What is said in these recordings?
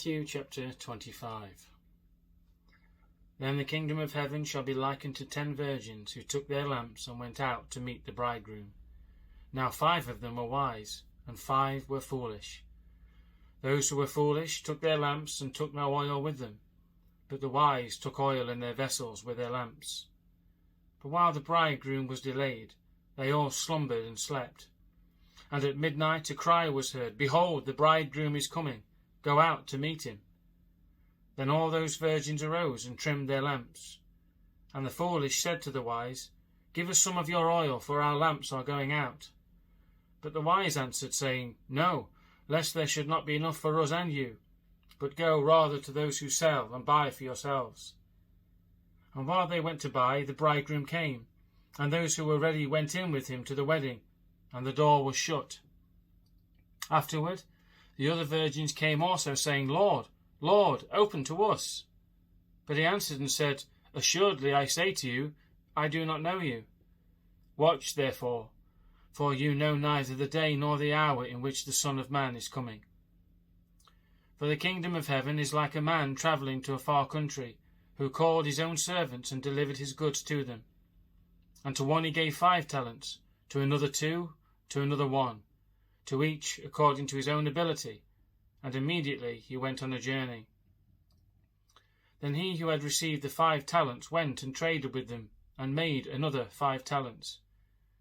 Matthew chapter 25. Then the kingdom of heaven shall be likened to 10 virgins who took their lamps and went out to meet the bridegroom. Now 5 of them were wise, and 5 were foolish. Those who were foolish took their lamps and took no oil with them, but the wise took oil in their vessels with their lamps. But while the bridegroom was delayed, they all slumbered and slept. And at midnight a cry was heard, Behold, the bridegroom is coming, go out to meet him. Then all those virgins arose and trimmed their lamps. And the foolish said to the wise, Give us some of your oil, for our lamps are going out. But the wise answered, saying, No, lest there should not be enough for us and you, but go rather to those who sell, and buy for yourselves. And while they went to buy, the bridegroom came, and those who were ready went in with him to the wedding, and the door was shut. Afterward the other virgins came also, saying, Lord, Lord, open to us. But he answered and said, Assuredly I say to you, I do not know you. Watch therefore, for you know neither the day nor the hour in which the Son of Man is coming. For the kingdom of heaven is like a man travelling to a far country, who called his own servants and delivered his goods to them. And to one he gave 5 talents, to another 2, to another 1, to each according to his own ability, and immediately he went on a journey. Then he who had received the 5 talents went and traded with them, and made another 5 talents.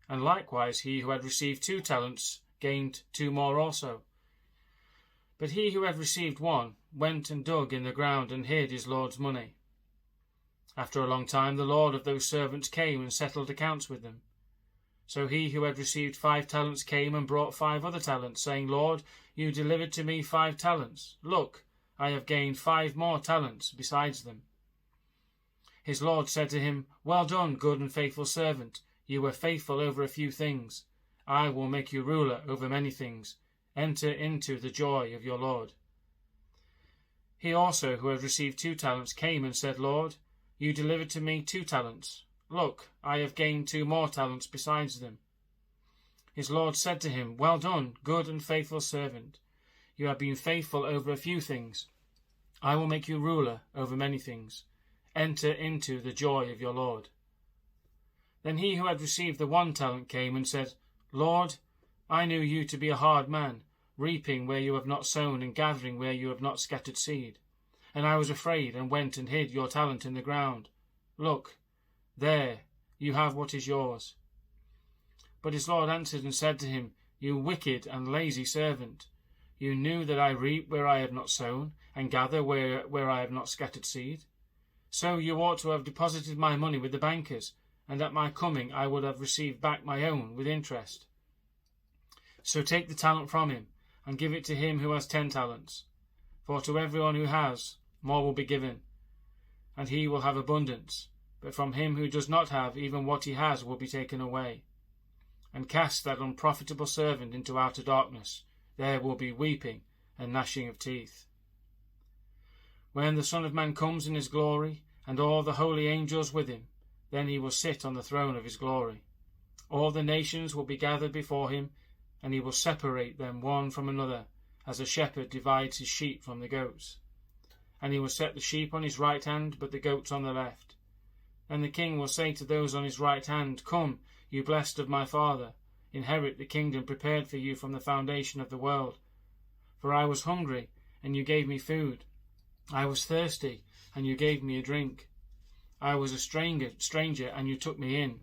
And likewise he who had received 2 talents gained 2 more also. But he who had received 1 went and dug in the ground and hid his Lord's money. After a long time the Lord of those servants came and settled accounts with them. So he who had received 5 talents came and brought 5 other talents, saying, Lord, you delivered to me 5 talents. Look, I have gained 5 more talents besides them. His Lord said to him, Well done, good and faithful servant. You were faithful over a few things. I will make you ruler over many things. Enter into the joy of your Lord. He also, who had received 2 talents, came and said, Lord, you delivered to me 2 talents. Look, I have gained 2 more talents besides them. His Lord said to him, Well done, good and faithful servant. You have been faithful over a few things. I will make you ruler over many things. Enter into the joy of your Lord. Then he who had received the 1 talent came and said, Lord, I knew you to be a hard man, reaping where you have not sown and gathering where you have not scattered seed. And I was afraid and went and hid your talent in the ground. Look, there, you have what is yours. But his Lord answered and said to him, You wicked and lazy servant, you knew that I reap where I have not sown, and gather where I have not scattered seed. So you ought to have deposited my money with the bankers, and at my coming I would have received back my own with interest. So take the talent from him, and give it to him who has 10 talents. For to everyone who has, more will be given, and he will have abundance. But from him who does not have, even what he has will be taken away. And cast that unprofitable servant into outer darkness. There will be weeping and gnashing of teeth. When the Son of Man comes in his glory, and all the holy angels with him, then he will sit on the throne of his glory. All the nations will be gathered before him, and he will separate them one from another, as a shepherd divides his sheep from the goats. And he will set the sheep on his right hand, but the goats on the left. And the king will say to those on his right hand, Come, you blessed of my Father, inherit the kingdom prepared for you from the foundation of the world. For I was hungry, and you gave me food. I was thirsty, and you gave me a drink. I was a stranger, and you took me in.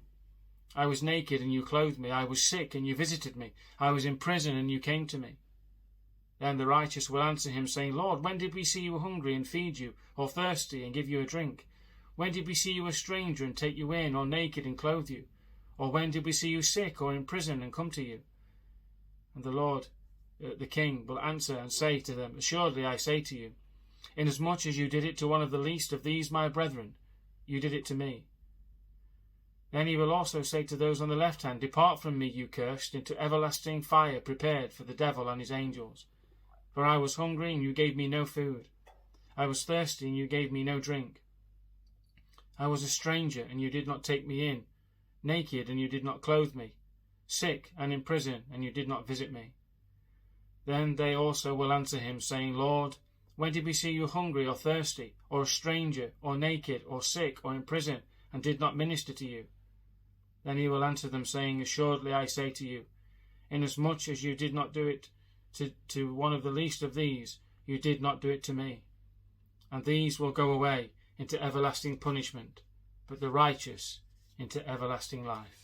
I was naked, and you clothed me. I was sick, and you visited me. I was in prison, and you came to me. Then the righteous will answer him, saying, Lord, when did we see you hungry and feed you, or thirsty and give you a drink? When did we see you a stranger and take you in, or naked and clothe you? Or when did we see you sick or in prison and come to you? And the Lord, the King, will answer and say to them, Assuredly I say to you, inasmuch as you did it to one of the least of these my brethren, you did it to me. Then he will also say to those on the left hand, Depart from me, you cursed, into everlasting fire prepared for the devil and his angels. For I was hungry, and you gave me no food. I was thirsty, and you gave me no drink. I was a stranger, and you did not take me in, naked, and you did not clothe me, sick and in prison, and you did not visit me. Then they also will answer him, saying, Lord, When did we see you hungry or thirsty, or a stranger, or naked, or sick, or in prison, and did not minister to you? Then he will answer them, saying, Assuredly I say to you, inasmuch as you did not do it to one of the least of these, you did not do it to me. And these will go away into everlasting punishment, but the righteous into everlasting life.